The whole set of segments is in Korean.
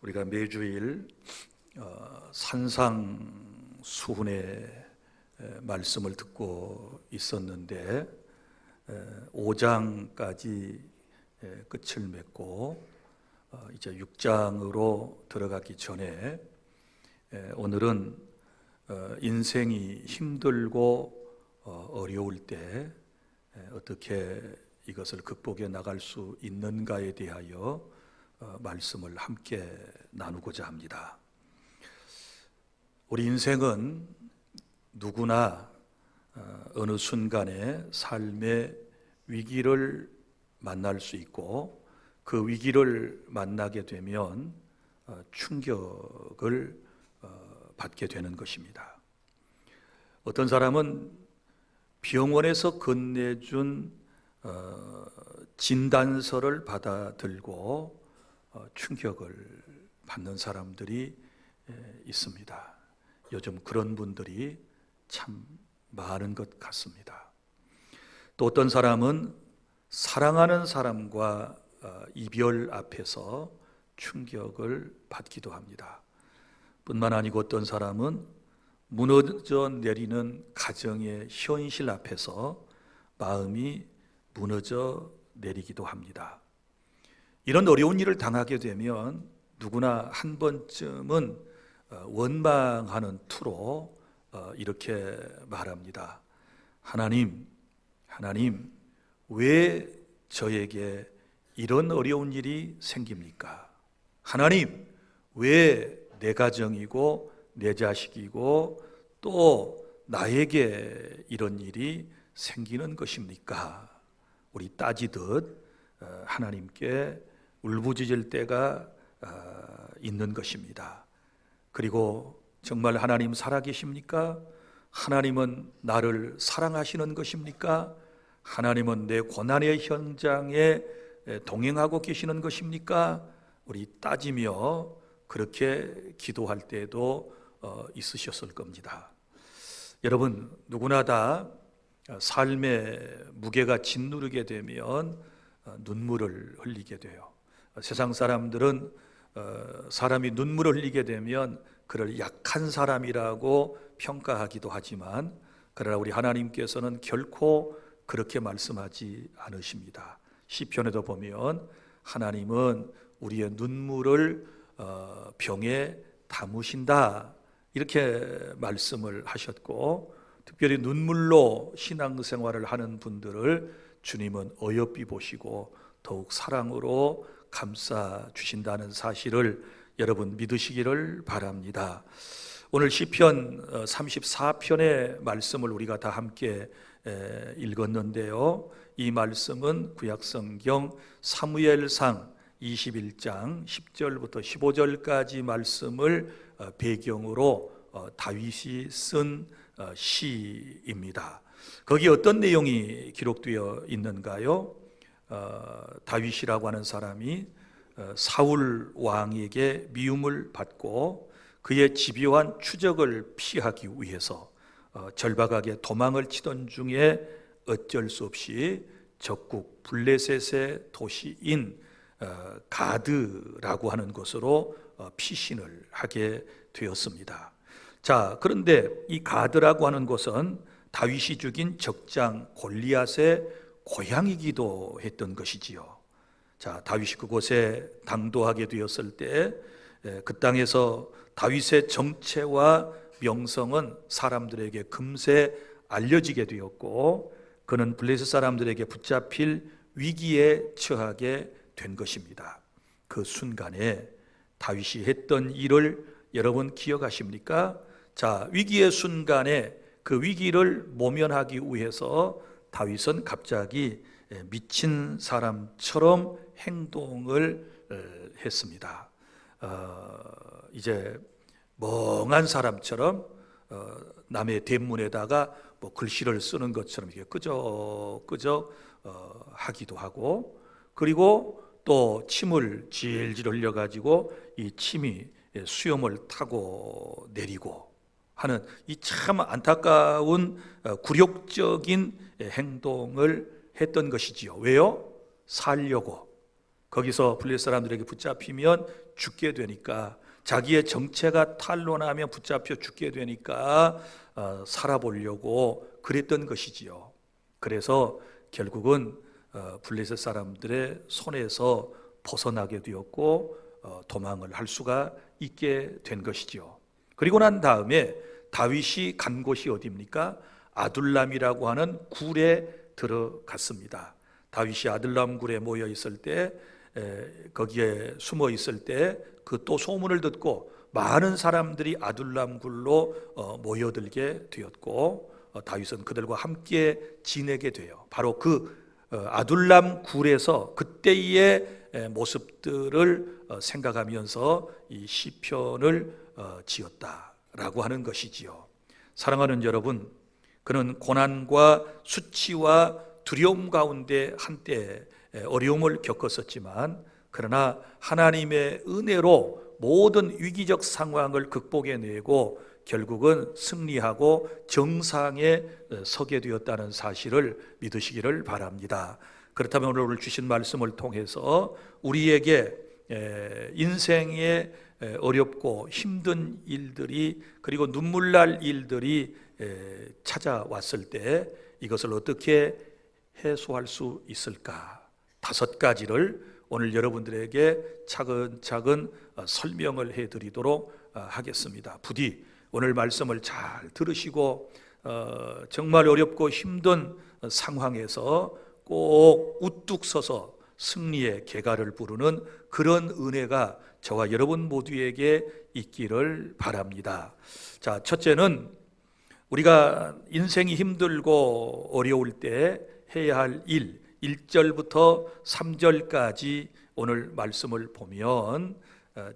우리가 매주일 산상수훈의 말씀을 듣고 있었는데 5장까지 끝을 맺고 이제 6장으로 들어가기 전에 오늘은 인생이 힘들고 어려울 때 어떻게 이것을 극복해 나갈 수 있는가에 대하여 말씀을 함께 나누고자 합니다. 우리 인생은 누구나 어느 순간에 삶의 위기를 만날 수 있고 그 위기를 만나게 되면 충격을 받게 되는 것입니다. 어떤 사람은 병원에서 건네준 진단서를 받아들고 충격을 받는 사람들이 있습니다. 요즘 그런 분들이 참 많은 것 같습니다. 또 어떤 사람은 사랑하는 사람과 이별 앞에서 충격을 받기도 합니다. 뿐만 아니고 어떤 사람은 무너져 내리는 가정의 현실 앞에서 마음이 무너져 내리기도 합니다. 이런 어려운 일을 당하게 되면 누구나 한 번쯤은 원망하는 투로 이렇게 말합니다. 하나님, 왜 저에게 이런 어려운 일이 생깁니까? 하나님, 왜 내 가정이고 내 자식이고 또 나에게 이런 일이 생기는 것입니까? 우리 따지듯 하나님께 울부짖을 때가 있는 것입니다. 그리고 정말 하나님 살아계십니까? 하나님은 나를 사랑하시는 것입니까? 하나님은 내 고난의 현장에 동행하고 계시는 것입니까? 우리 따지며 그렇게 기도할 때도 있으셨을 겁니다. 여러분, 누구나 다 삶의 무게가 짓누르게 되면 눈물을 흘리게 돼요. 세상 사람들은 사람이 눈물을 흘리게 되면 그를 약한 사람이라고 평가하기도 하지만 그러나 우리 하나님께서는 결코 그렇게 말씀하지 않으십니다. 시편에도 보면 하나님은 우리의 눈물을 병에 담으신다 이렇게 말씀을 하셨고, 특별히 눈물로 신앙생활을 하는 분들을 주님은 어여삐 보시고 더욱 사랑으로 감싸 주신다는 사실을 여러분 믿으시기를 바랍니다. 오늘 시편 34편의 말씀을 우리가 다 함께 읽었는데요, 이 말씀은 구약성경 사무엘상 21장 10절부터 15절까지 말씀을 배경으로 다윗이 쓴 시입니다. 거기 어떤 내용이 기록되어 있는가요? 다윗이라고 하는 사람이 사울 왕에게 미움을 받고 그의 집요한 추적을 피하기 위해서 절박하게 도망을 치던 중에 어쩔 수 없이 적국 블레셋의 도시인 가드라고 하는 곳으로 피신을 하게 되었습니다. 자, 그런데 이 가드라고 하는 곳은 다윗이 죽인 적장 골리앗의 고향이기도 했던 것이지요. 자, 다윗이 그곳에 당도하게 되었을 때 그 땅에서 다윗의 정체와 명성은 사람들에게 금세 알려지게 되었고 그는 블레셋 사람들에게 붙잡힐 위기에 처하게 된 것입니다. 그 순간에 다윗이 했던 일을 여러분 기억하십니까? 자, 위기의 순간에 그 위기를 모면하기 위해서 다윗은 갑자기 미친 사람처럼 행동을 했습니다. 이제 멍한 사람처럼 남의 대문에다가 글씨를 쓰는 것처럼 이렇게 끄적끄적 하기도 하고, 그리고 또 침을 질질 흘려가지고 이 침이 수염을 타고 내리고 하는 이 참 안타까운 굴욕적인 행동을 했던 것이지요. 왜요? 살려고. 거기서 블레셋 사람들에게 붙잡히면 죽게 되니까, 자기의 정체가 탄로나면 붙잡혀 죽게 되니까 살아보려고 그랬던 것이지요. 그래서 결국은 블레셋 사람들의 손에서 벗어나게 되었고 도망을 할 수가 있게 된 것이지요. 그리고 난 다음에 다윗이 간 곳이 어디입니까? 아둘람이라고 하는 굴에 들어갔습니다. 다윗이 아둘람 굴에 모여 있을 때, 거기에 숨어 있을 때 그 또 소문을 듣고 많은 사람들이 아둘람 굴로 모여들게 되었고, 다윗은 그들과 함께 지내게 돼요. 바로 그 아둘람 굴에서 그때의 모습들을 생각하면서 이 시편을 지었다라고 하는 것이지요. 사랑하는 여러분, 그는 고난과 수치와 두려움 가운데 한때 어려움을 겪었었지만, 그러나 하나님의 은혜로 모든 위기적 상황을 극복해내고 결국은 승리하고 정상에 서게 되었다는 사실을 믿으시기를 바랍니다. 그렇다면 오늘 주신 말씀을 통해서 우리에게 인생의 어렵고 힘든 일들이, 그리고 눈물 날 일들이 찾아왔을 때 이것을 어떻게 해소할 수 있을까? 5가지를 오늘 여러분들에게 차근차근 설명을 해드리도록 하겠습니다. 부디 오늘 말씀을 잘 들으시고 정말 어렵고 힘든 상황에서 꼭 우뚝 서서 승리의 개가를 부르는 그런 은혜가 저와 여러분 모두에게 있기를 바랍니다. 자, 첫째는 우리가 인생이 힘들고 어려울 때 해야 할 일, 1절부터 3절까지 오늘 말씀을 보면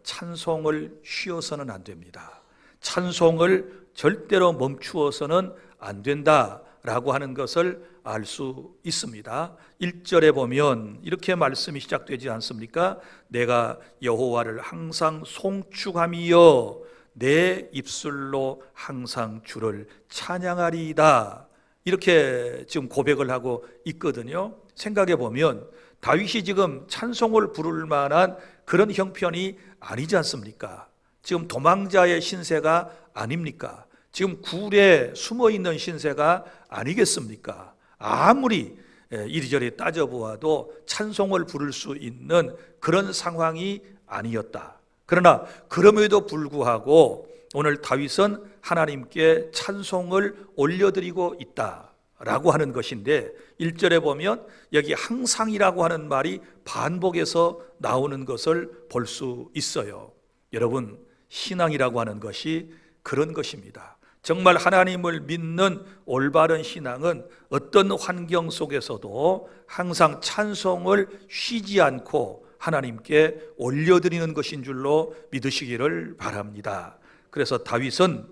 찬송을 쉬어서는 안 됩니다. 찬송을 절대로 멈추어서는 안 된다라고 하는 것을 알 수 있습니다. 1절에 보면 이렇게 말씀이 시작되지 않습니까? 내가 여호와를 항상 송축하며 내 입술로 항상 주를 찬양하리이다. 이렇게 지금 고백을 하고 있거든요. 생각해 보면 다윗이 지금 찬송을 부를 만한 그런 형편이 아니지 않습니까? 지금 도망자의 신세가 아닙니까? 지금 굴에 숨어 있는 신세가 아니겠습니까? 아무리 이리저리 따져보아도 찬송을 부를 수 있는 그런 상황이 아니었다. 그러나 그럼에도 불구하고 오늘 다윗은 하나님께 찬송을 올려드리고 있다라고 하는 것인데, 1절에 보면 여기 항상이라고 하는 말이 반복해서 나오는 것을 볼 수 있어요. 여러분, 신앙이라고 하는 것이 그런 것입니다. 정말 하나님을 믿는 올바른 신앙은 어떤 환경 속에서도 항상 찬송을 쉬지 않고 하나님께 올려드리는 것인 줄로 믿으시기를 바랍니다. 그래서 다윗은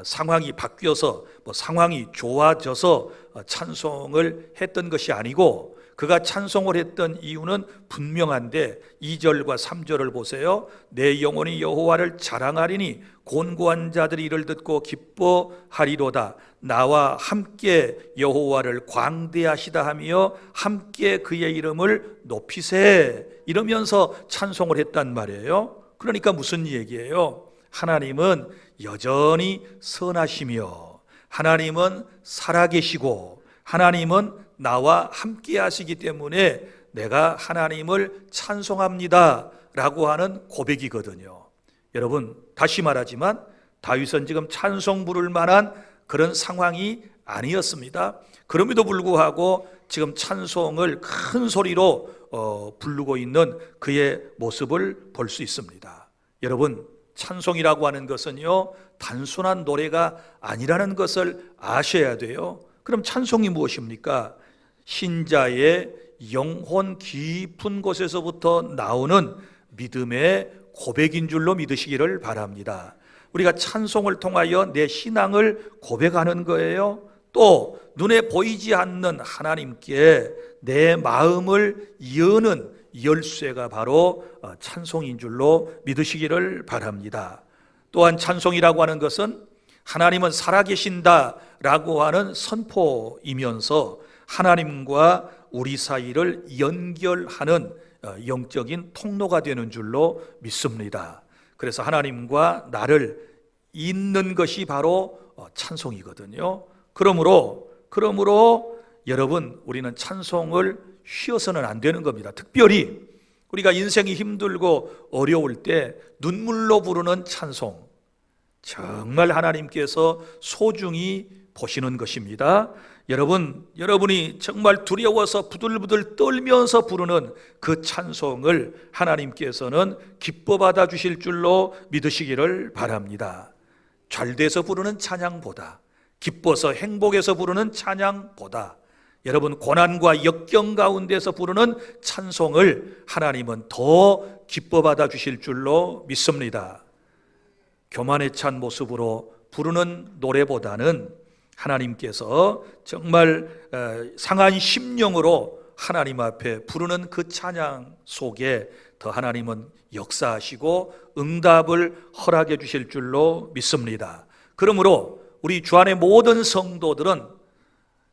상황이 바뀌어서 상황이 좋아져서 찬송을 했던 것이 아니고, 그가 찬송을 했던 이유는 분명한데 2절과 3절을 보세요. 내 영혼이 여호와를 자랑하리니 곤고한 자들이 이를 듣고 기뻐하리로다. 나와 함께 여호와를 광대하시다 하며 함께 그의 이름을 높이세. 이러면서 찬송을 했단 말이에요. 그러니까 무슨 얘기예요? 하나님은 여전히 선하시며 하나님은 살아계시고 하나님은 나와 함께 하시기 때문에 내가 하나님을 찬송합니다 라고 하는 고백이거든요. 여러분, 다시 말하지만 다윗은 지금 찬송 부를 만한 그런 상황이 아니었습니다. 그럼에도 불구하고 지금 찬송을 큰 소리로 부르고 있는 그의 모습을 볼 수 있습니다. 여러분, 찬송이라고 하는 것은요, 단순한 노래가 아니라는 것을 아셔야 돼요. 그럼 찬송이 무엇입니까? 신자의 영혼 깊은 곳에서부터 나오는 믿음의 고백인 줄로 믿으시기를 바랍니다. 우리가 찬송을 통하여 내 신앙을 고백하는 거예요. 또 눈에 보이지 않는 하나님께 내 마음을 여는 열쇠가 바로 찬송인 줄로 믿으시기를 바랍니다. 또한 찬송이라고 하는 것은 하나님은 살아계신다라고 하는 선포이면서 하나님과 우리 사이를 연결하는 영적인 통로가 되는 줄로 믿습니다. 그래서 하나님과 나를 잇는 것이 바로 찬송이거든요. 그러므로 여러분, 우리는 찬송을 쉬어서는 안 되는 겁니다. 특별히 우리가 인생이 힘들고 어려울 때 눈물로 부르는 찬송, 정말 하나님께서 소중히 보시는 것입니다. 여러분이 정말 두려워서 부들부들 떨면서 부르는 그 찬송을 하나님께서는 기뻐 받아 주실 줄로 믿으시기를 바랍니다. 잘돼서 부르는 찬양보다, 기뻐서 행복해서 부르는 찬양보다, 여러분 고난과 역경 가운데서 부르는 찬송을 하나님은 더 기뻐 받아 주실 줄로 믿습니다. 교만에 찬 모습으로 부르는 노래보다는 하나님께서 정말 상한 심령으로 하나님 앞에 부르는 그 찬양 속에 더 하나님은 역사하시고 응답을 허락해 주실 줄로 믿습니다. 그러므로 우리 주 안의 모든 성도들은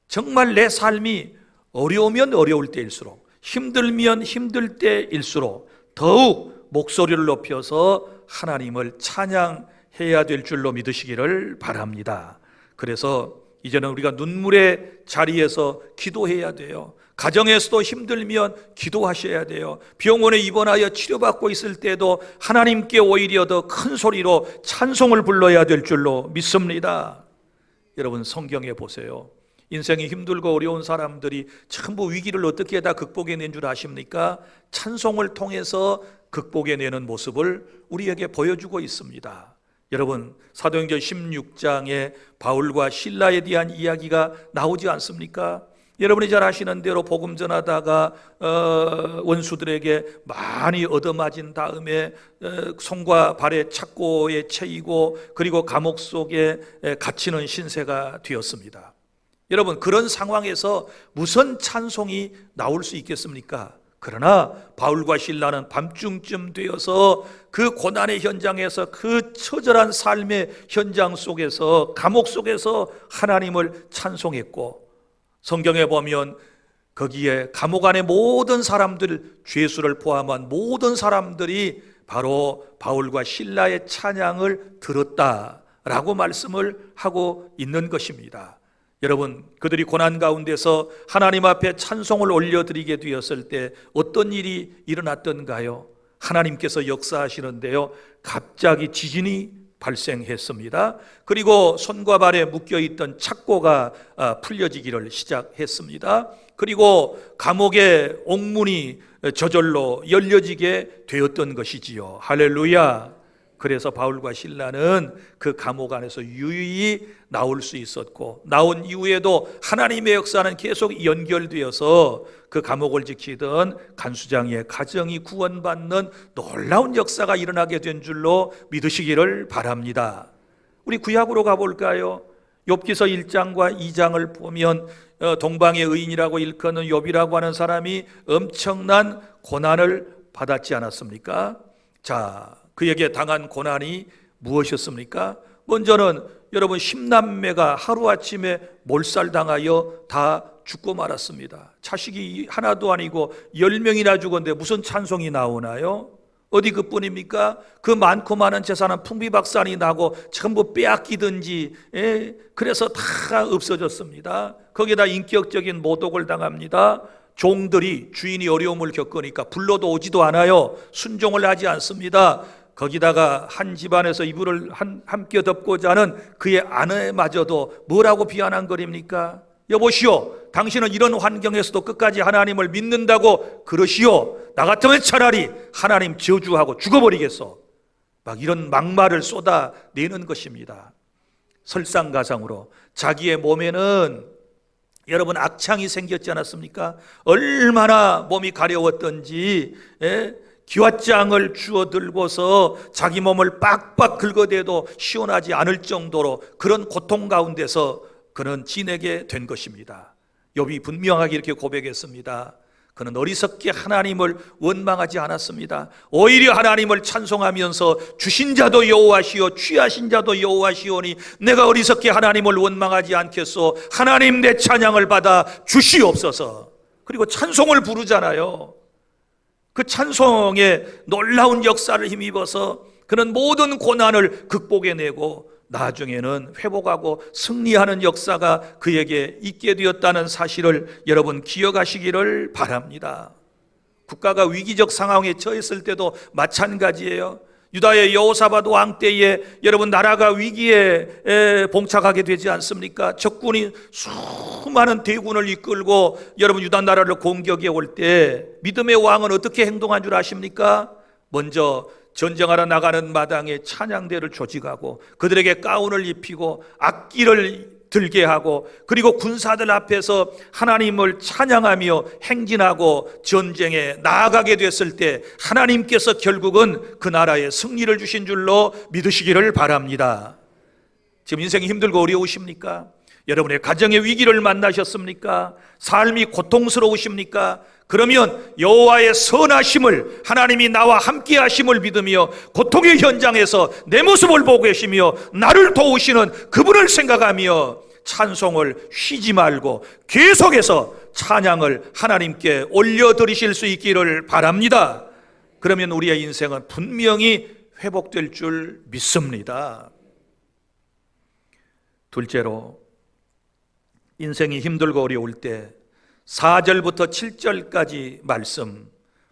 정말 내 삶이 어려우면 어려울 때일수록, 힘들면 힘들 때일수록 더욱 목소리를 높여서 하나님을 찬양해야 될 줄로 믿으시기를 바랍니다. 그래서 이제는 우리가 눈물의 자리에서 기도해야 돼요. 가정에서도 힘들면 기도하셔야 돼요. 병원에 입원하여 치료받고 있을 때도 하나님께 오히려 더 큰 소리로 찬송을 불러야 될 줄로 믿습니다. 여러분, 성경에 보세요. 인생이 힘들고 어려운 사람들이 전부 위기를 어떻게 다 극복해낸 줄 아십니까? 찬송을 통해서 극복해내는 모습을 우리에게 보여주고 있습니다. 여러분, 사도행전 16장에 바울과 실라에 대한 이야기가 나오지 않습니까? 여러분이 잘 아시는 대로 복음 전하다가 원수들에게 많이 얻어맞은 다음에 손과 발에 착고에 채이고 그리고 감옥 속에 갇히는 신세가 되었습니다. 여러분, 그런 상황에서 무슨 찬송이 나올 수 있겠습니까? 그러나 바울과 실라는 밤중쯤 되어서 그 고난의 현장에서, 그 처절한 삶의 현장 속에서, 감옥 속에서 하나님을 찬송했고, 성경에 보면 거기에 감옥 안의 모든 사람들, 죄수를 포함한 모든 사람들이 바로 바울과 실라의 찬양을 들었다라고 말씀을 하고 있는 것입니다. 여러분, 그들이 고난 가운데서 하나님 앞에 찬송을 올려드리게 되었을 때 어떤 일이 일어났던가요? 하나님께서 역사하시는데요, 갑자기 지진이 발생했습니다. 그리고 손과 발에 묶여있던 착고가 풀려지기를 시작했습니다. 그리고 감옥의 옥문이 저절로 열려지게 되었던 것이지요. 할렐루야. 그래서 바울과 실라는 그 감옥 안에서 유유히 나올 수 있었고, 나온 이후에도 하나님의 역사는 계속 연결되어서 그 감옥을 지키던 간수장의 가정이 구원받는 놀라운 역사가 일어나게 된 줄로 믿으시기를 바랍니다. 우리 구약으로 가볼까요? 욥기서 1장과 2장을 보면 동방의 의인이라고 일컫는 욥이라고 하는 사람이 엄청난 고난을 받았지 않았습니까? 자, 그에게 당한 고난이 무엇이었습니까? 먼저는 여러분, 10남매가 하루아침에 몰살당하여 다 죽고 말았습니다. 자식이 하나도 아니고 10명이나 죽었는데 무슨 찬송이 나오나요? 어디 그뿐입니까? 그 많고 많은 재산은 풍비박산이 나고 전부 빼앗기든지, 그래서 다 없어졌습니다. 거기다 인격적인 모독을 당합니다. 종들이 주인이 어려움을 겪으니까 불러도 오지도 않아요. 순종을 하지 않습니다. 거기다가 한 집안에서 이불을 함께 덮고자 하는 그의 아내마저도 뭐라고 비아냥거립니까? 여보시오, 당신은 이런 환경에서도 끝까지 하나님을 믿는다고 그러시오. 나 같으면 차라리 하나님 저주하고 죽어버리겠소. 막 이런 막말을 쏟아내는 것입니다. 설상가상으로 자기의 몸에는 여러분 악창이 생겼지 않았습니까? 얼마나 몸이 가려웠던지 기왓장을 주워들고서 자기 몸을 빡빡 긁어대도 시원하지 않을 정도로 그런 고통 가운데서 그는 지내게 된 것입니다. 욥이 분명하게 이렇게 고백했습니다. 그는 어리석게 하나님을 원망하지 않았습니다. 오히려 하나님을 찬송하면서 주신 자도 여호와시오 취하신 자도 여호와시오니 내가 어리석게 하나님을 원망하지 않겠소. 하나님 내 찬양을 받아 주시옵소서. 그리고 찬송을 부르잖아요. 그 찬송의 놀라운 역사를 힘입어서 그는 모든 고난을 극복해내고 나중에는 회복하고 승리하는 역사가 그에게 있게 되었다는 사실을 여러분 기억하시기를 바랍니다. 국가가 위기적 상황에 처했을 때도 마찬가지예요. 유다의 여호사밧 왕 때에 여러분 나라가 위기에 봉착하게 되지 않습니까? 적군이 수많은 대군을 이끌고 여러분 유다 나라를 공격해 올 때 믿음의 왕은 어떻게 행동한 줄 아십니까? 먼저 전쟁하러 나가는 마당에 찬양대를 조직하고 그들에게 가운을 입히고 악기를 들게 하고 그리고 군사들 앞에서 하나님을 찬양하며 행진하고 전쟁에 나아가게 됐을 때 하나님께서 결국은 그 나라에 승리를 주신 줄로 믿으시기를 바랍니다. 지금 인생이 힘들고 어려우십니까? 여러분의 가정의 위기를 만나셨습니까? 삶이 고통스러우십니까? 그러면 여호와의 선하심을, 하나님이 나와 함께 하심을 믿으며 고통의 현장에서 내 모습을 보고 계시며 나를 도우시는 그분을 생각하며 찬송을 쉬지 말고 계속해서 찬양을 하나님께 올려드리실 수 있기를 바랍니다. 그러면 우리의 인생은 분명히 회복될 줄 믿습니다. 둘째로, 인생이 힘들고 어려울 때 4절부터 7절까지 말씀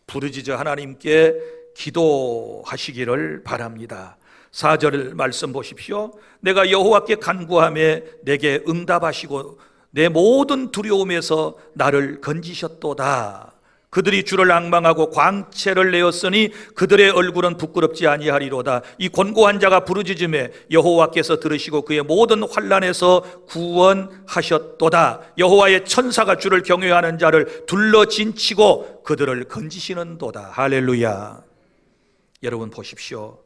부르짖어 하나님께 기도하시기를 바랍니다. 4절 말씀 보십시오. 내가 여호와께 간구하며 내게 응답하시고 내 모든 두려움에서 나를 건지셨도다. 그들이 주를 앙망하고 광채를 내었으니 그들의 얼굴은 부끄럽지 아니하리로다. 이 곤고한 자가 부르짖음에 여호와께서 들으시고 그의 모든 환난에서 구원하셨도다. 여호와의 천사가 주를 경외하는 자를 둘러진치고 그들을 건지시는도다. 할렐루야. 여러분 보십시오.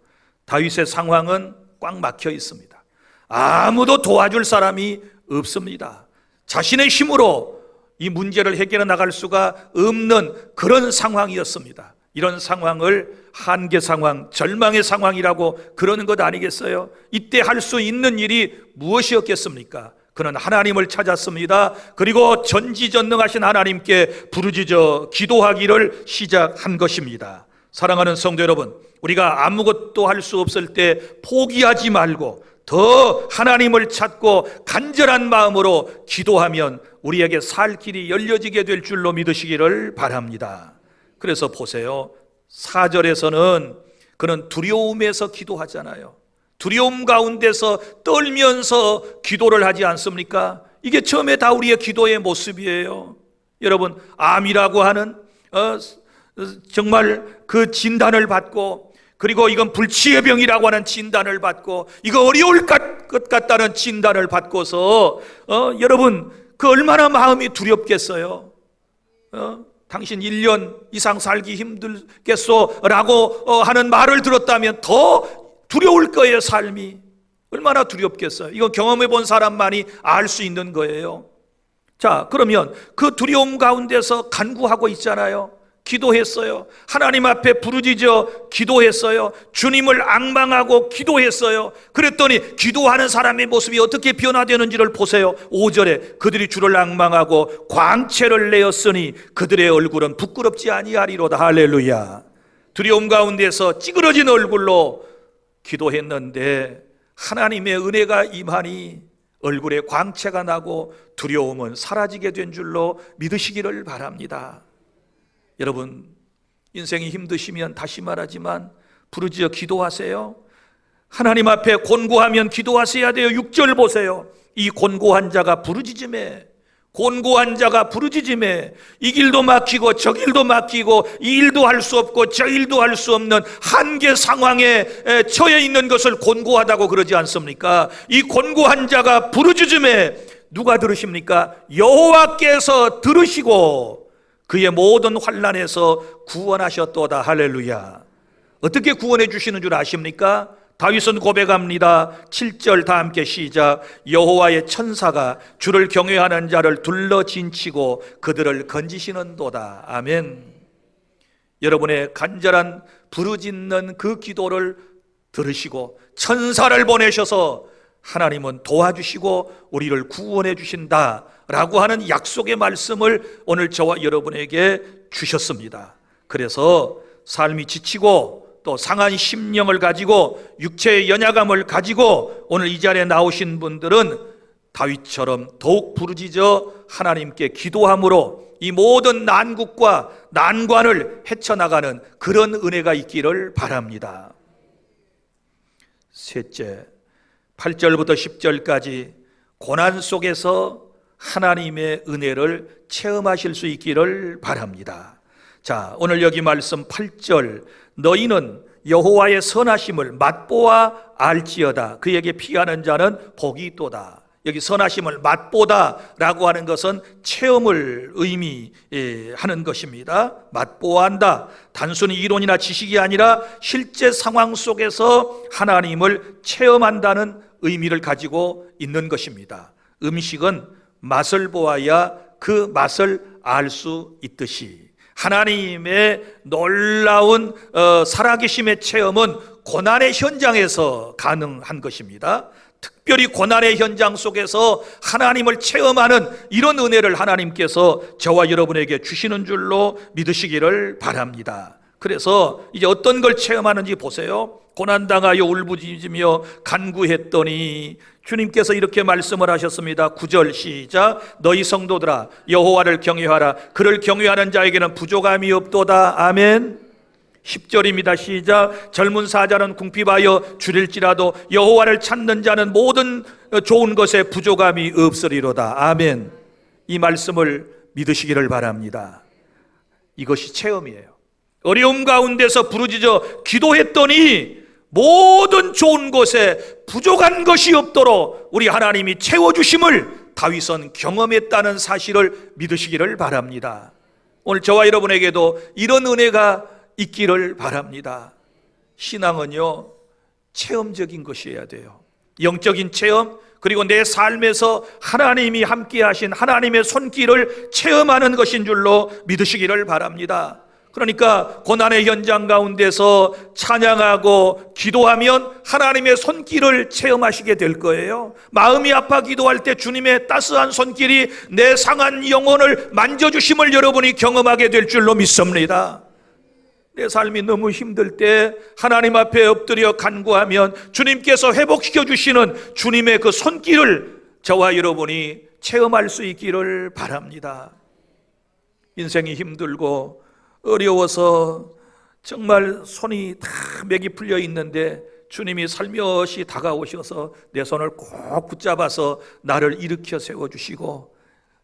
다윗의 상황은 꽉 막혀 있습니다. 아무도 도와줄 사람이 없습니다. 자신의 힘으로 이 문제를 해결해 나갈 수가 없는 그런 상황이었습니다. 이런 상황을 한계 상황, 절망의 상황이라고 그러는 것 아니겠어요? 이때 할 수 있는 일이 무엇이었겠습니까? 그는 하나님을 찾았습니다. 그리고 전지전능하신 하나님께 부르짖어 기도하기를 시작한 것입니다. 사랑하는 성도 여러분, 우리가 아무것도 할 수 없을 때 포기하지 말고 더 하나님을 찾고 간절한 마음으로 기도하면 우리에게 살 길이 열려지게 될 줄로 믿으시기를 바랍니다. 그래서 보세요. 4절에서는 그는 두려움에서 기도하잖아요. 두려움 가운데서 떨면서 기도를 하지 않습니까? 이게 처음에 다 우리의 기도의 모습이에요. 여러분, 암이라고 하는 정말 그 진단을 받고, 그리고 이건 불치의 병이라고 하는 진단을 받고, 이거 어려울 것 같다는 진단을 받고서 여러분 그 얼마나 마음이 두렵겠어요. 당신 1년 이상 살기 힘들겠소 라고 하는 말을 들었다면 더 두려울 거예요. 삶이 얼마나 두렵겠어요. 이건 경험해 본 사람만이 알 수 있는 거예요. 자, 그러면 그 두려움 가운데서 간구하고 있잖아요. 기도했어요. 하나님 앞에 부르짖어 기도했어요. 주님을 앙망하고 기도했어요. 그랬더니 기도하는 사람의 모습이 어떻게 변화되는지를 보세요. 5절에 그들이 주를 앙망하고 광채를 내었으니 그들의 얼굴은 부끄럽지 아니하리로다. 할렐루야. 두려움 가운데서 찌그러진 얼굴로 기도했는데 하나님의 은혜가 임하니 얼굴에 광채가 나고 두려움은 사라지게 된 줄로 믿으시기를 바랍니다. 여러분, 인생이 힘드시면 다시 말하지만 부르짖어 기도하세요. 하나님 앞에 곤고하면 기도하셔야 돼요. 6절 보세요. 이 곤고한 자가 부르짖음에, 곤고한 자가 부르짖음에 이 길도 막히고 저 길도 막히고 이 일도 할 수 없고 저 일도 할 수 없는 한계 상황에 처해 있는 것을 곤고하다고 그러지 않습니까? 이 곤고한 자가 부르짖음에 누가 들으십니까? 여호와께서 들으시고 그의 모든 환난에서 구원하셨도다. 할렐루야. 어떻게 구원해 주시는 줄 아십니까? 다윗은 고백합니다. 7절 다 함께 시작. 여호와의 천사가 주를 경외하는 자를 둘러진치고 그들을 건지시는도다. 아멘. 여러분의 간절한 부르짖는 그 기도를 들으시고 천사를 보내셔서 하나님은 도와주시고 우리를 구원해 주신다 라고 하는 약속의 말씀을 오늘 저와 여러분에게 주셨습니다. 그래서 삶이 지치고 또 상한 심령을 가지고 육체의 연약함을 가지고 오늘 이 자리에 나오신 분들은 다윗처럼 더욱 부르짖어 하나님께 기도함으로 이 모든 난국과 난관을 헤쳐나가는 그런 은혜가 있기를 바랍니다. 셋째, 8절부터 10절까지 고난 속에서 하나님의 은혜를 체험하실 수 있기를 바랍니다. 자, 오늘 여기 말씀 8절, 너희는 여호와의 선하심을 맛보아 알지어다. 그에게 피하는 자는 복이 있도다. 여기 선하심을 맛보다 라고 하는 것은 체험을 의미하는 것입니다. 맛보아 한다. 단순히 이론이나 지식이 아니라 실제 상황 속에서 하나님을 체험한다는 의미를 가지고 있는 것입니다. 음식은 맛을 보아야 그 맛을 알 수 있듯이 하나님의 놀라운 살아계심의 체험은 고난의 현장에서 가능한 것입니다. 특별히 고난의 현장 속에서 하나님을 체험하는 이런 은혜를 하나님께서 저와 여러분에게 주시는 줄로 믿으시기를 바랍니다. 그래서 이제 어떤 걸 체험하는지 보세요. 고난당하여 울부짖으며 간구했더니 주님께서 이렇게 말씀을 하셨습니다. 9절 시작. 너희 성도들아 여호와를 경외하라. 그를 경외하는 자에게는 부족함이 없도다. 아멘. 10절입니다. 시작. 젊은 사자는 궁핍하여 줄일지라도 여호와를 찾는 자는 모든 좋은 것에 부족함이 없으리로다. 아멘. 이 말씀을 믿으시기를 바랍니다. 이것이 체험이에요. 어려움 가운데서 부르짖어 기도했더니 모든 좋은 곳에 부족한 것이 없도록 우리 하나님이 채워주심을 다윗은 경험했다는 사실을 믿으시기를 바랍니다. 오늘 저와 여러분에게도 이런 은혜가 있기를 바랍니다. 신앙은요, 체험적인 것이어야 돼요. 영적인 체험, 그리고 내 삶에서 하나님이 함께 하신 하나님의 손길을 체험하는 것인 줄로 믿으시기를 바랍니다. 그러니까 고난의 현장 가운데서 찬양하고 기도하면 하나님의 손길을 체험하시게 될 거예요. 마음이 아파 기도할 때 주님의 따스한 손길이 내 상한 영혼을 만져주심을 여러분이 경험하게 될 줄로 믿습니다. 내 삶이 너무 힘들 때 하나님 앞에 엎드려 간구하면 주님께서 회복시켜 주시는 주님의 그 손길을 저와 여러분이 체험할 수 있기를 바랍니다. 인생이 힘들고 어려워서 정말 손이 다 맥이 풀려 있는데 주님이 살며시 다가오셔서 내 손을 꼭 붙잡아서 나를 일으켜 세워주시고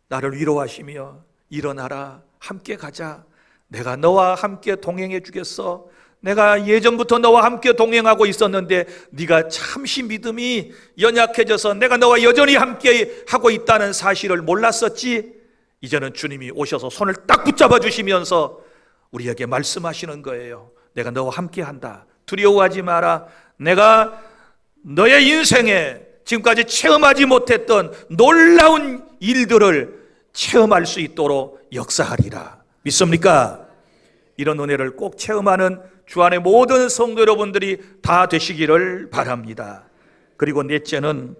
나를 위로하시며 일어나라, 함께 가자, 내가 너와 함께 동행해 주겠어. 내가 예전부터 너와 함께 동행하고 있었는데 네가 잠시 믿음이 연약해져서 내가 너와 여전히 함께 하고 있다는 사실을 몰랐었지. 이제는 주님이 오셔서 손을 딱 붙잡아 주시면서 우리에게 말씀하시는 거예요. 내가 너와 함께 한다. 두려워하지 마라. 내가 너의 인생에 지금까지 체험하지 못했던 놀라운 일들을 체험할 수 있도록 역사하리라. 믿습니까? 이런 은혜를 꼭 체험하는 주 안의 모든 성도 여러분들이 다 되시기를 바랍니다. 그리고 넷째는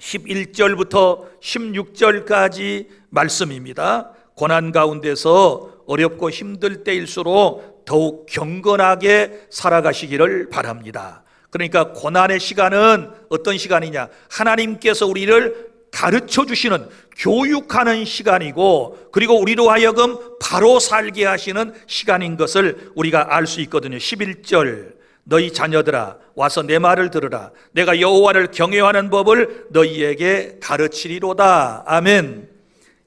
11절부터 16절까지 말씀입니다. 고난 가운데서 어렵고 힘들 때일수록 더욱 경건하게 살아가시기를 바랍니다. 그러니까 고난의 시간은 어떤 시간이냐? 하나님께서 우리를 가르쳐 주시는, 교육하는 시간이고, 그리고 우리로 하여금 바로 살게 하시는 시간인 것을 우리가 알 수 있거든요. 11절, 너희 자녀들아 와서 내 말을 들으라. 내가 여호와를 경외하는 법을 너희에게 가르치리로다. 아멘.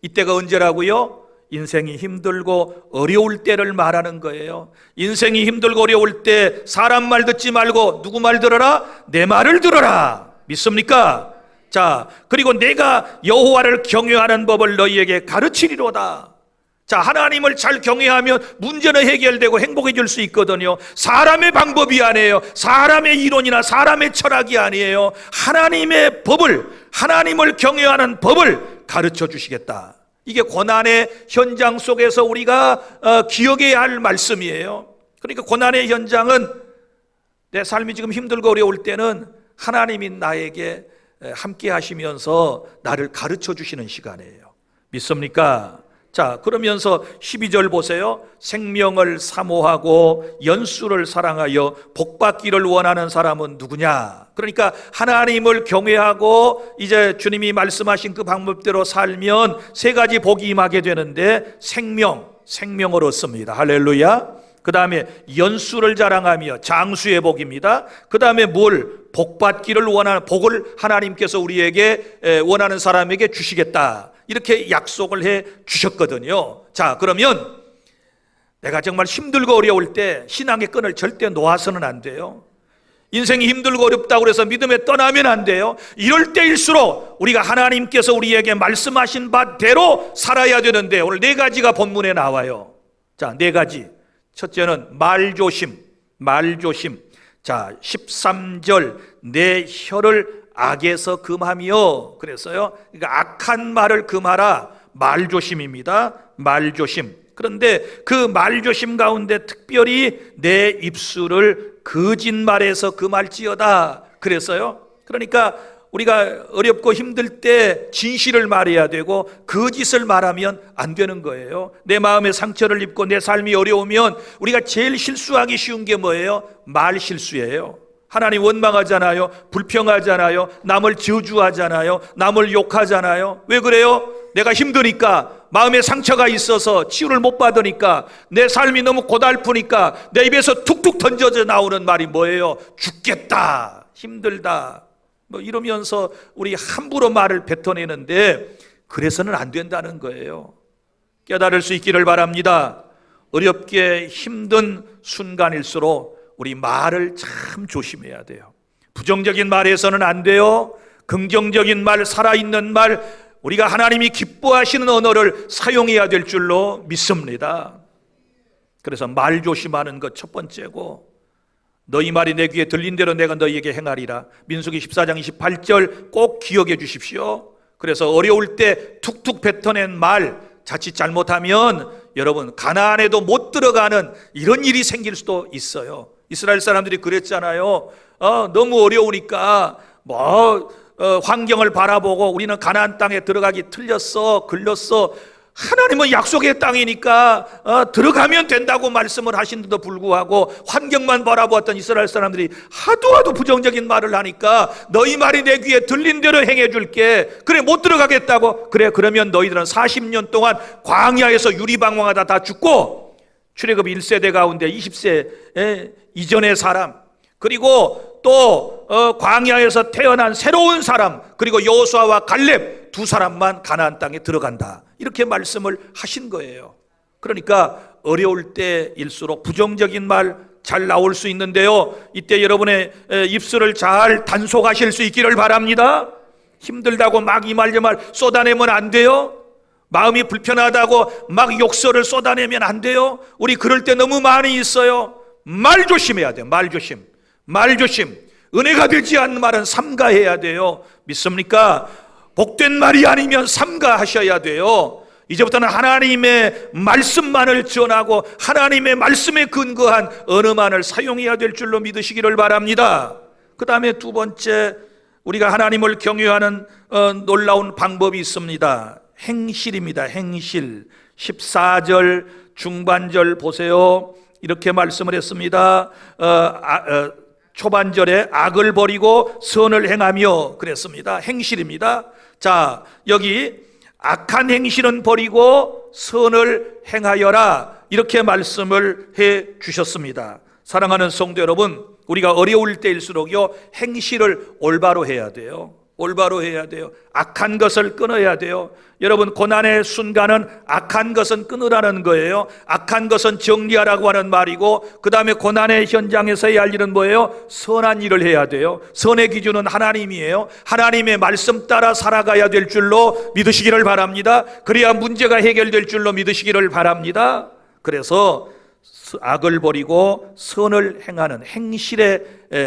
이때가 언제라고요? 인생이 힘들고 어려울 때를 말하는 거예요. 인생이 힘들고 어려울 때 사람 말 듣지 말고 누구 말 들어라? 내 말을 들어라. 믿습니까? 자, 그리고 내가 여호와를 경외하는 법을 너희에게 가르치리로다. 자, 하나님을 잘 경외하면 문제는 해결되고 행복해질 수 있거든요. 사람의 방법이 아니에요. 사람의 이론이나 사람의 철학이 아니에요. 하나님의 법을, 하나님을 경외하는 법을 가르쳐 주시겠다. 이게 고난의 현장 속에서 우리가 기억해야 할 말씀이에요. 그러니까 고난의 현장은 내 삶이 지금 힘들고 어려울 때는 하나님이 나에게 함께 하시면서 나를 가르쳐 주시는 시간이에요. 믿습니까? 자, 그러면서 12절 보세요. 생명을 사모하고 연수를 사랑하여 복받기를 원하는 사람은 누구냐? 그러니까 하나님을 경외하고 이제 주님이 말씀하신 그 방법대로 살면 세 가지 복이 임하게 되는데 생명을 얻습니다. 할렐루야. 그 다음에 연수를 자랑하며 장수의 복입니다. 그 다음에 복받기를 원하는 복을 하나님께서 우리에게 원하는 사람에게 주시겠다, 이렇게 약속을 해 주셨거든요. 자, 그러면 내가 정말 힘들고 어려울 때 신앙의 끈을 절대 놓아서는 안 돼요. 인생이 힘들고 어렵다고 해서 믿음에 떠나면 안 돼요. 이럴 때일수록 우리가 하나님께서 우리에게 말씀하신 바대로 살아야 되는데, 오늘 네 가지가 본문에 나와요. 자, 네 가지. 첫째는 말조심. 자, 13절 내 혀를 악에서 금하며 그랬어요. 그러니까 악한 말을 금하라. 말조심입니다. 말조심. 그런데 그 말조심 가운데 특별히 내 입술을 거짓말에서 금할지어다 그랬어요. 그러니까 우리가 어렵고 힘들 때 진실을 말해야 되고 거짓을 말하면 안 되는 거예요. 내 마음에 상처를 입고 내 삶이 어려우면 우리가 제일 실수하기 쉬운 게 뭐예요? 말 실수예요. 하나님 원망하잖아요. 불평하잖아요. 남을 저주하잖아요. 남을 욕하잖아요. 왜 그래요? 내가 힘드니까, 마음에 상처가 있어서 치유를 못 받으니까, 내 삶이 너무 고달프니까 내 입에서 툭툭 던져져 나오는 말이 뭐예요? 죽겠다, 힘들다, 뭐 이러면서 우리 함부로 말을 뱉어내는데, 그래서는 안 된다는 거예요. 깨달을 수 있기를 바랍니다. 어렵게 힘든 순간일수록 우리 말을 참 조심해야 돼요. 부정적인 말에서는 안 돼요. 긍정적인 말, 살아있는 말, 우리가 하나님이 기뻐하시는 언어를 사용해야 될 줄로 믿습니다. 그래서 말 조심하는 것 첫 번째고, 너희 말이 내 귀에 들린 대로 내가 너희에게 행하리라. 민수기 14장 28절 꼭 기억해 주십시오. 그래서 어려울 때 툭툭 뱉어낸 말, 자칫 잘못하면 여러분 가나안에도 못 들어가는 이런 일이 생길 수도 있어요. 이스라엘 사람들이 그랬잖아요. 너무 어려우니까 환경을 바라보고 우리는 가나안 땅에 들어가기 틀렸어, 글렀어. 하나님은 약속의 땅이니까 들어가면 된다고 말씀을 하신데도 불구하고 환경만 바라보았던 이스라엘 사람들이 하도 부정적인 말을 하니까, 너희 말이 내 귀에 들린 대로 행해줄게. 그래, 못 들어가겠다고? 그래, 그러면 너희들은 40년 동안 광야에서 유리방황하다 다 죽고, 출애굽 1세대 가운데 20세 이전의 사람, 그리고 또 광야에서 태어난 새로운 사람, 그리고 여호수아와 갈렙 두 사람만 가나안 땅에 들어간다, 이렇게 말씀을 하신 거예요. 그러니까 어려울 때일수록 부정적인 말 잘 나올 수 있는데요, 이때 여러분의 입술을 잘 단속하실 수 있기를 바랍니다. 힘들다고 막 이 말 저 말 쏟아내면 안 돼요. 마음이 불편하다고 막 욕설을 쏟아내면 안 돼요. 우리 그럴 때 너무 많이 있어요. 말 조심해야 돼요. 말 조심. 은혜가 되지 않는 말은 삼가해야 돼요. 믿습니까? 복된 말이 아니면 삼가하셔야 돼요. 이제부터는 하나님의 말씀만을 전하고 하나님의 말씀에 근거한 언어만을 사용해야 될 줄로 믿으시기를 바랍니다. 그 다음에 두 번째, 우리가 하나님을 경외하는 놀라운 방법이 있습니다. 행실입니다. 행실. 14절 중반절 보세요. 이렇게 말씀을 했습니다. 초반절에 악을 버리고 선을 행하며 그랬습니다. 행실입니다. 자, 여기 악한 행실은 버리고 선을 행하여라, 이렇게 말씀을 해 주셨습니다. 사랑하는 성도 여러분, 우리가 어려울 때일수록요, 행실을 올바로 해야 돼요. 올바로 해야 돼요. 악한 것을 끊어야 돼요. 여러분, 고난의 순간은 악한 것은 끊으라는 거예요. 악한 것은 정리하라고 하는 말이고, 그 다음에 고난의 현장에서 해야 할 일은 뭐예요? 선한 일을 해야 돼요. 선의 기준은 하나님이에요. 하나님의 말씀 따라 살아가야 될 줄로 믿으시기를 바랍니다. 그래야 문제가 해결될 줄로 믿으시기를 바랍니다. 그래서 악을 버리고 선을 행하는 행실에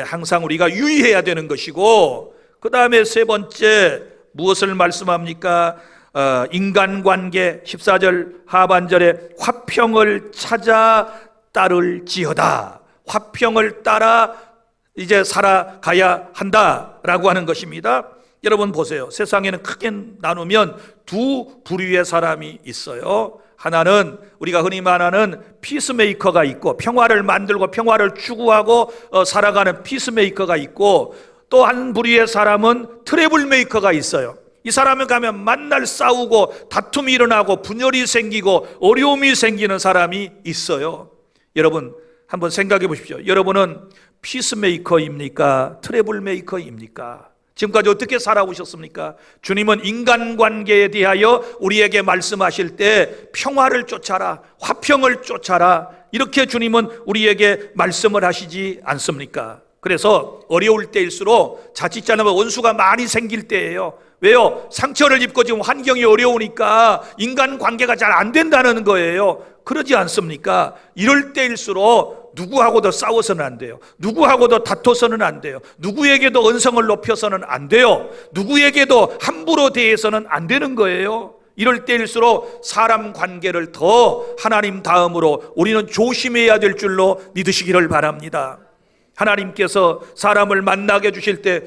항상 우리가 유의해야 되는 것이고, 그 다음에 세 번째 무엇을 말씀합니까? 인간관계 14절 하반절에 화평을 찾아 따를지어다. 화평을 따라 이제 살아가야 한다라고 하는 것입니다. 여러분 보세요. 세상에는 크게 나누면 두 부류의 사람이 있어요. 하나는 우리가 흔히 말하는 피스메이커가 있고, 평화를 만들고 평화를 추구하고 살아가는 피스메이커가 있고, 또 한 부류의 사람은 트러블메이커가 있어요. 이 사람에 가면 만날 싸우고 다툼이 일어나고 분열이 생기고 어려움이 생기는 사람이 있어요. 여러분 한번 생각해 보십시오. 여러분은 피스메이커입니까? 트러블메이커입니까? 지금까지 어떻게 살아오셨습니까? 주님은 인간관계에 대하여 우리에게 말씀하실 때 평화를 쫓아라, 화평을 쫓아라, 이렇게 주님은 우리에게 말씀을 하시지 않습니까? 그래서 어려울 때일수록 자칫 잘못하면 원수가 많이 생길 때예요. 왜요? 상처를 입고 지금 환경이 어려우니까 인간관계가 잘 안 된다는 거예요. 그러지 않습니까? 이럴 때일수록 누구하고도 싸워서는 안 돼요. 누구하고도 다퉈서는 안 돼요. 누구에게도 언성을 높여서는 안 돼요. 누구에게도 함부로 대해서는 안 되는 거예요. 이럴 때일수록 사람 관계를 더 하나님 다음으로 우리는 조심해야 될 줄로 믿으시기를 바랍니다. 하나님께서 사람을 만나게 해주실 때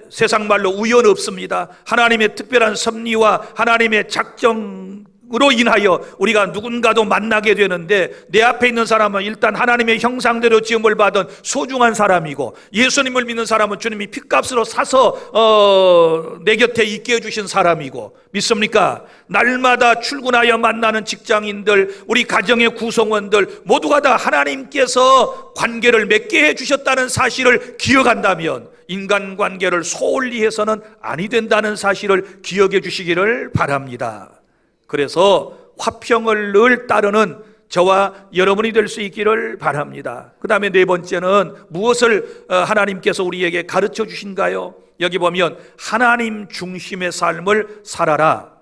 세상 말로 우연 없습니다. 하나님의 특별한 섭리와 하나님의 작정으로 인하여 우리가 누군가도 만나게 되는데, 내 앞에 있는 사람은 일단 하나님의 형상대로 지음을 받은 소중한 사람이고, 예수님을 믿는 사람은 주님이 핏값으로 사서 내 곁에 있게 해주신 사람이고, 믿습니까? 날마다 출근하여 만나는 직장인들, 우리 가정의 구성원들 모두가 다 하나님께서 관계를 맺게 해주셨다는 사실을 기억한다면 인간관계를 소홀히 해서는 아니 된다는 사실을 기억해 주시기를 바랍니다. 그래서 화평을 늘 따르는 저와 여러분이 될 수 있기를 바랍니다. 그 다음에 네 번째는 무엇을 하나님께서 우리에게 가르쳐 주신가요? 여기 보면 하나님 중심의 삶을 살아라.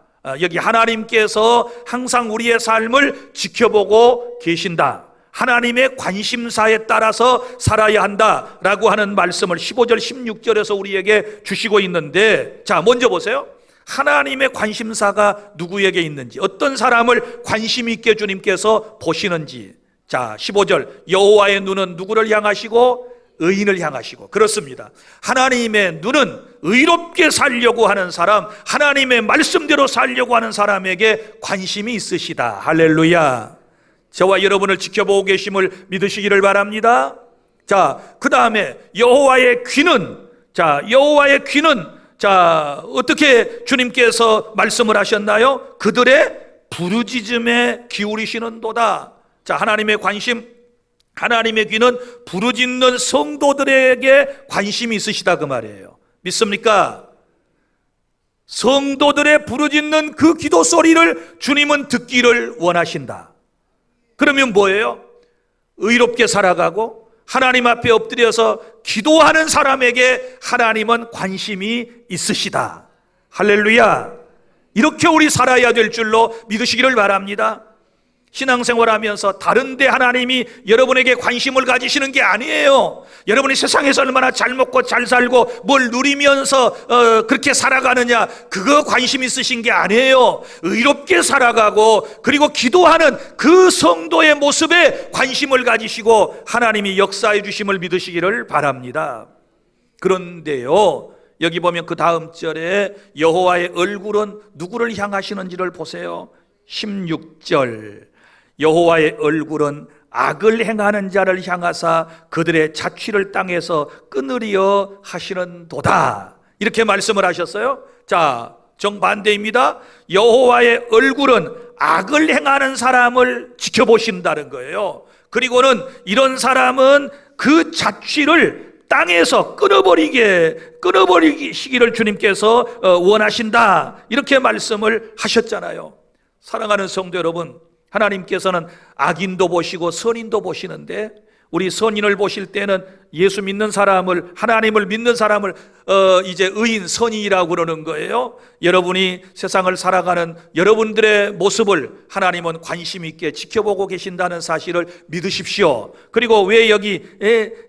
여기 하나님께서 항상 우리의 삶을 지켜보고 계신다. 하나님의 관심사에 따라서 살아야 한다라고 하는 말씀을 15절 16절에서 우리에게 주시고 있는데, 자 먼저 보세요. 하나님의 관심사가 누구에게 있는지, 어떤 사람을 관심 있게 주님께서 보시는지. 자 15절, 여호와의 눈은 누구를 향하시고? 의인을 향하시고. 그렇습니다. 하나님의 눈은 의롭게 살려고 하는 사람, 하나님의 말씀대로 살려고 하는 사람에게 관심이 있으시다. 할렐루야. 저와 여러분을 지켜보고 계심을 믿으시기를 바랍니다. 자, 그 다음에 여호와의 귀는, 여호와의 귀는, 어떻게 주님께서 말씀을 하셨나요? 그들의 부르짖음에 기울이시는도다. 자, 하나님의 관심, 하나님의 귀는 부르짖는 성도들에게 관심이 있으시다 그 말이에요. 믿습니까? 성도들의 부르짖는 그 기도 소리를 주님은 듣기를 원하신다. 그러면 뭐예요? 의롭게 살아가고 하나님 앞에 엎드려서 기도하는 사람에게 하나님은 관심이 있으시다. 할렐루야. 이렇게 우리 살아야 될 줄로 믿으시기를 바랍니다. 신앙생활하면서 다른데 하나님이 여러분에게 관심을 가지시는 게 아니에요. 여러분이 세상에서 얼마나 잘 먹고 잘 살고 뭘 누리면서 그렇게 살아가느냐, 그거 관심 있으신 게 아니에요. 의롭게 살아가고 그리고 기도하는 그 성도의 모습에 관심을 가지시고 하나님이 역사해 주심을 믿으시기를 바랍니다. 그런데요, 여기 보면 그 다음 절에 여호와의 얼굴은 누구를 향하시는지를 보세요. 16절, 여호와의 얼굴은 악을 행하는 자를 향하사 그들의 자취를 땅에서 끊으리어 하시는도다. 이렇게 말씀을 하셨어요. 자, 정반대입니다. 여호와의 얼굴은 악을 행하는 사람을 지켜보신다는 거예요. 그리고는 이런 사람은 그 자취를 땅에서 끊어버리시기를 주님께서 원하신다. 이렇게 말씀을 하셨잖아요. 사랑하는 성도 여러분, 하나님께서는 악인도 보시고 선인도 보시는데, 우리 선인을 보실 때는 예수 믿는 사람을, 하나님을 믿는 사람을 이제 의인, 선인이라고 그러는 거예요. 여러분이 세상을 살아가는 여러분들의 모습을 하나님은 관심 있게 지켜보고 계신다는 사실을 믿으십시오. 그리고 왜 여기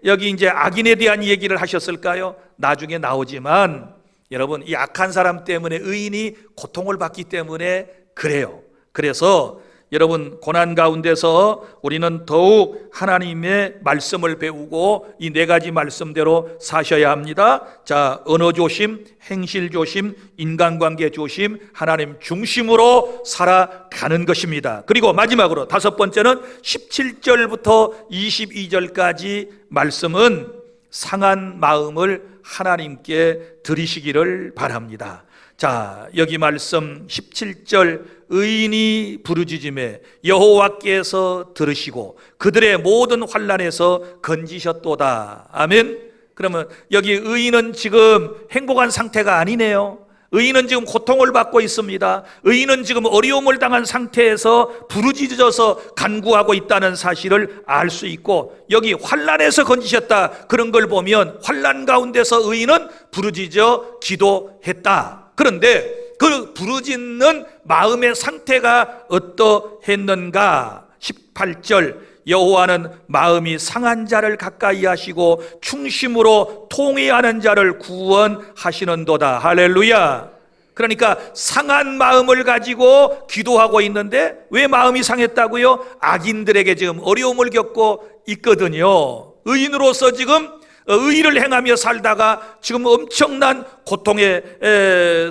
이제 악인에 대한 얘기를 하셨을까요? 나중에 나오지만 여러분, 이 악한 사람 때문에 의인이 고통을 받기 때문에 그래요. 그래서 여러분, 고난 가운데서 우리는 더욱 하나님의 말씀을 배우고 이 네 가지 말씀대로 사셔야 합니다. 자, 언어 조심, 행실 조심, 인간관계 조심, 하나님 중심으로 살아가는 것입니다. 그리고 마지막으로 다섯 번째는 17절부터 22절까지 말씀은 상한 마음을 하나님께 드리시기를 바랍니다. 자, 여기 말씀 17절, 의인이 부르짖음에 여호와께서 들으시고 그들의 모든 환난에서 건지셨도다. 아멘. 그러면 여기 의인은 지금 행복한 상태가 아니네요. 의인은 지금 고통을 받고 있습니다. 의인은 지금 어려움을 당한 상태에서 부르짖어서 간구하고 있다는 사실을 알 수 있고, 여기 환난에서 건지셨다 그런 걸 보면 환난 가운데서 의인은 부르짖어 기도했다. 그런데 그 부르짖는 마음의 상태가 어떠했는가? 18절, 여호와는 마음이 상한 자를 가까이 하시고 충심으로 통회하는 자를 구원하시는도다. 할렐루야. 그러니까 상한 마음을 가지고 기도하고 있는데 왜 마음이 상했다고요? 악인들에게 지금 어려움을 겪고 있거든요. 의인으로서 지금 의를 행하며 살다가 지금 엄청난 고통의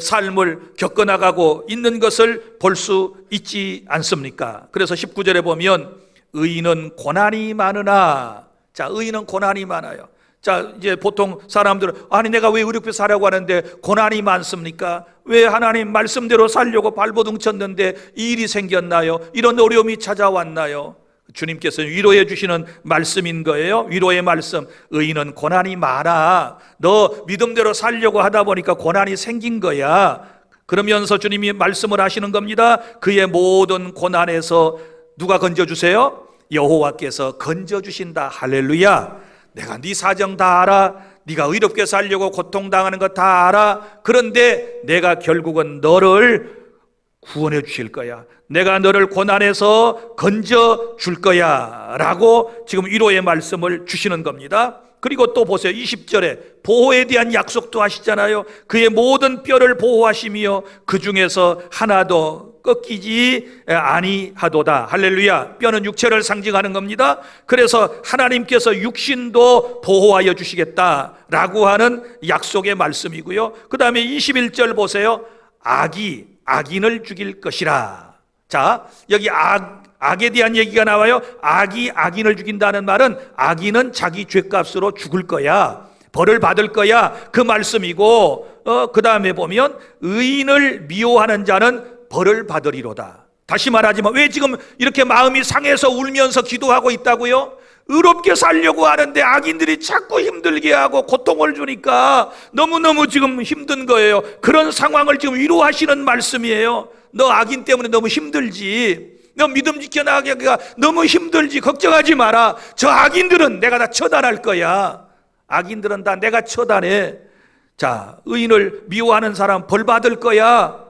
삶을 겪어나가고 있는 것을 볼 수 있지 않습니까? 그래서 19절에 보면 의인은 고난이 많으나, 자, 의인은 고난이 많아요. 자, 이제 보통 사람들은 아니 내가 왜 의롭게 살려고 하는데 고난이 많습니까? 왜 하나님 말씀대로 살려고 발버둥 쳤는데 이 일이 생겼나요? 이런 어려움이 찾아왔나요? 주님께서 위로해 주시는 말씀인 거예요. 위로의 말씀. 의인은 고난이 많아. 너 믿음대로 살려고 하다 보니까 고난이 생긴 거야. 그러면서 주님이 말씀을 하시는 겁니다. 그의 모든 고난에서 누가 건져주세요? 여호와께서 건져주신다. 할렐루야. 내가 네 사정 다 알아. 네가 의롭게 살려고 고통당하는 거 다 알아. 그런데 내가 결국은 너를 구원해 주실 거야. 내가 너를 고난에서 건져 줄 거야 라고 지금 위로의 말씀을 주시는 겁니다. 그리고 또 보세요. 20절에 보호에 대한 약속도 하시잖아요. 그의 모든 뼈를 보호하시며 그 중에서 하나도 꺾이지 아니하도다. 할렐루야. 뼈는 육체를 상징하는 겁니다. 그래서 하나님께서 육신도 보호하여 주시겠다라고 하는 약속의 말씀이고요. 그 다음에 21절 보세요. 악인을 죽일 것이라. 자, 여기 악에 대한 얘기가 나와요. 악이 악인을 죽인다는 말은 악인은 자기 죄값으로 죽을 거야, 벌을 받을 거야, 그 말씀이고, 그 다음에 보면 의인을 미워하는 자는 벌을 받으리로다. 다시 말하지만 왜 지금 이렇게 마음이 상해서 울면서 기도하고 있다고요? 의롭게 살려고 하는데 악인들이 자꾸 힘들게 하고 고통을 주니까 너무너무 지금 힘든 거예요. 그런 상황을 지금 위로하시는 말씀이에요. 너 악인 때문에 너무 힘들지, 너 믿음 지켜나가기가 너무 힘들지, 걱정하지 마라. 저 악인들은 내가 다 처단할 거야. 악인들은 다 내가 처단해. 자, 의인을 미워하는 사람 벌 받을 거야.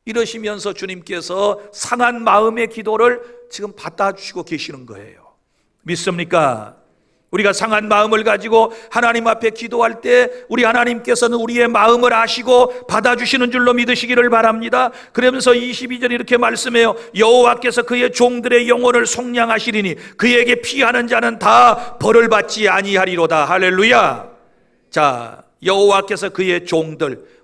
이러시면서 주님께서 상한 마음의 기도를 지금 받아주시고 계시는 거예요. 믿습니까? 우리가 상한 마음을 가지고 하나님 앞에 기도할 때 우리 하나님께서는 우리의 마음을 아시고 받아주시는 줄로 믿으시기를 바랍니다. 그러면서 22절 이렇게 말씀해요. 여호와께서 그의 종들의 영혼을 속량하시리니 그에게 피하는 자는 다 벌을 받지 아니하리로다. 할렐루야. 자, 여호와께서 그의 종들,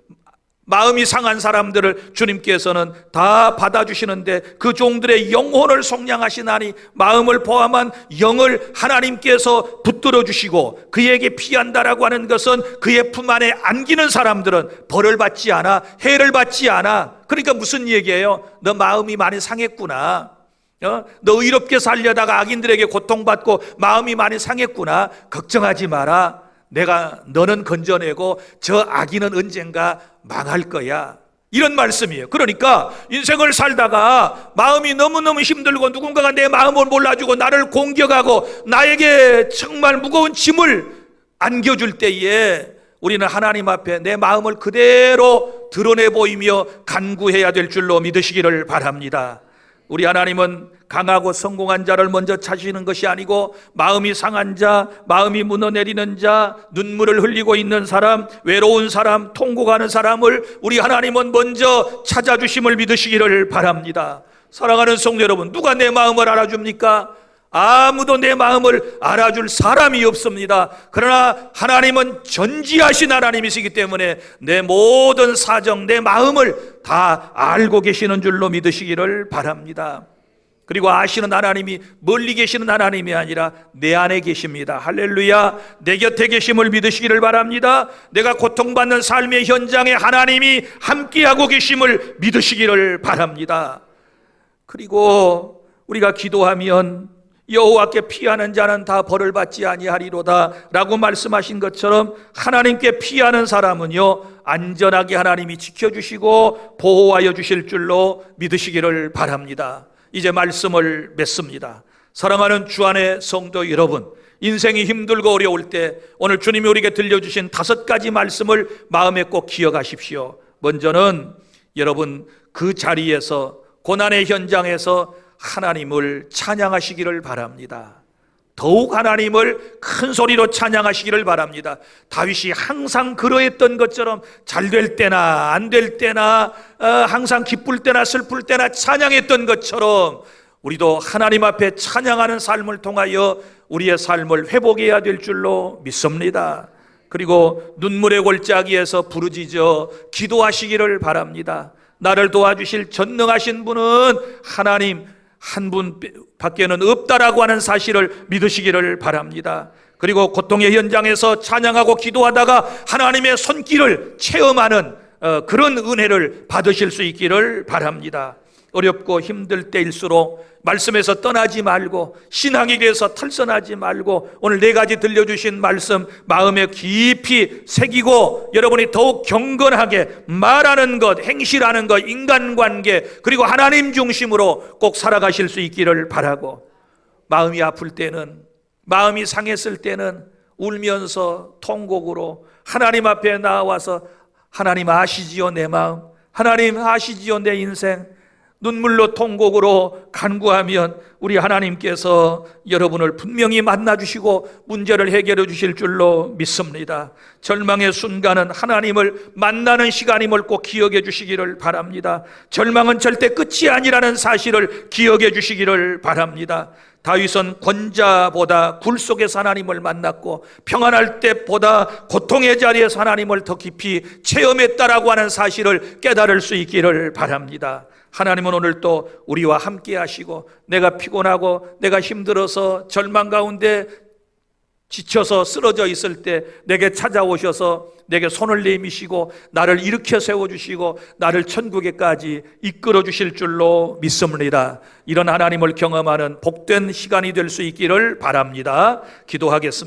마음이 상한 사람들을 주님께서는 다 받아주시는데 그 종들의 영혼을 속량하시나니 마음을 포함한 영을 하나님께서 붙들어 주시고 그에게 피한다라고 하는 것은 그의 품 안에 안기는 사람들은 벌을 받지 않아, 해를 받지 않아. 그러니까 무슨 얘기예요? 너 마음이 많이 상했구나. 너 의롭게 살려다가 악인들에게 고통받고 마음이 많이 상했구나. 걱정하지 마라. 내가 너는 건져내고 저 악인은 언젠가 망할 거야. 이런 말씀이에요. 그러니까 인생을 살다가 마음이 너무너무 힘들고 누군가가 내 마음을 몰라주고 나를 공격하고 나에게 정말 무거운 짐을 안겨줄 때에 우리는 하나님 앞에 내 마음을 그대로 드러내 보이며 간구해야 될 줄로 믿으시기를 바랍니다. 우리 하나님은 강하고 성공한 자를 먼저 찾으시는 것이 아니고 마음이 상한 자, 마음이 무너내리는 자, 눈물을 흘리고 있는 사람, 외로운 사람, 통곡하는 사람을 우리 하나님은 먼저 찾아주심을 믿으시기를 바랍니다. 사랑하는 성도 여러분, 누가 내 마음을 알아줍니까? 아무도 내 마음을 알아줄 사람이 없습니다. 그러나 하나님은 전지하신 하나님이시기 때문에 내 모든 사정, 내 마음을 다 알고 계시는 줄로 믿으시기를 바랍니다. 그리고 아시는 하나님이 멀리 계시는 하나님이 아니라 내 안에 계십니다. 할렐루야. 내 곁에 계심을 믿으시기를 바랍니다. 내가 고통받는 삶의 현장에 하나님이 함께하고 계심을 믿으시기를 바랍니다. 그리고 우리가 기도하면 여호와께 피하는 자는 다 벌을 받지 아니하리로다 라고 말씀하신 것처럼 하나님께 피하는 사람은요, 안전하게 하나님이 지켜주시고 보호하여 주실 줄로 믿으시기를 바랍니다. 이제 말씀을 맺습니다. 사랑하는 주 안의 성도 여러분, 인생이 힘들고 어려울 때 오늘 주님이 우리에게 들려주신 5가지 말씀을 마음에 꼭 기억하십시오. 먼저는 여러분 그 자리에서, 고난의 현장에서 하나님을 찬양하시기를 바랍니다. 더욱 하나님을 큰 소리로 찬양하시기를 바랍니다. 다윗이 항상 그러했던 것처럼 잘 될 때나 안 될 때나 항상 기쁠 때나 슬플 때나 찬양했던 것처럼 우리도 하나님 앞에 찬양하는 삶을 통하여 우리의 삶을 회복해야 될 줄로 믿습니다. 그리고 눈물의 골짜기에서 부르짖어 기도하시기를 바랍니다. 나를 도와주실 전능하신 분은 하나님 한 분 밖에는 없다라고 하는 사실을 믿으시기를 바랍니다. 그리고 고통의 현장에서 찬양하고 기도하다가 하나님의 손길을 체험하는 그런 은혜를 받으실 수 있기를 바랍니다. 어렵고 힘들 때일수록 말씀에서 떠나지 말고 신앙에 대해서 탈선하지 말고 오늘 4가지 들려주신 말씀 마음에 깊이 새기고 여러분이 더욱 경건하게 말하는 것, 행실하는 것, 인간관계 그리고 하나님 중심으로 꼭 살아가실 수 있기를 바라고, 마음이 아플 때는, 마음이 상했을 때는 울면서 통곡으로 하나님 앞에 나와서 하나님 아시지요 내 마음, 하나님 아시지요 내 인생, 눈물로 통곡으로 간구하면 우리 하나님께서 여러분을 분명히 만나주시고 문제를 해결해 주실 줄로 믿습니다. 절망의 순간은 하나님을 만나는 시간임을 꼭 기억해 주시기를 바랍니다. 절망은 절대 끝이 아니라는 사실을 기억해 주시기를 바랍니다. 다윗은 권자보다 굴 속에서 하나님을 만났고 평안할 때보다 고통의 자리에서 하나님을 더 깊이 체험했다라고 하는 사실을 깨달을 수 있기를 바랍니다. 하나님은 오늘 또 우리와 함께 하시고 내가 피곤하고 내가 힘들어서 절망 가운데 지쳐서 쓰러져 있을 때 내게 찾아오셔서 내게 손을 내미시고 나를 일으켜 세워주시고 나를 천국에까지 이끌어 주실 줄로 믿습니다. 이런 하나님을 경험하는 복된 시간이 될 수 있기를 바랍니다. 기도하겠습니다.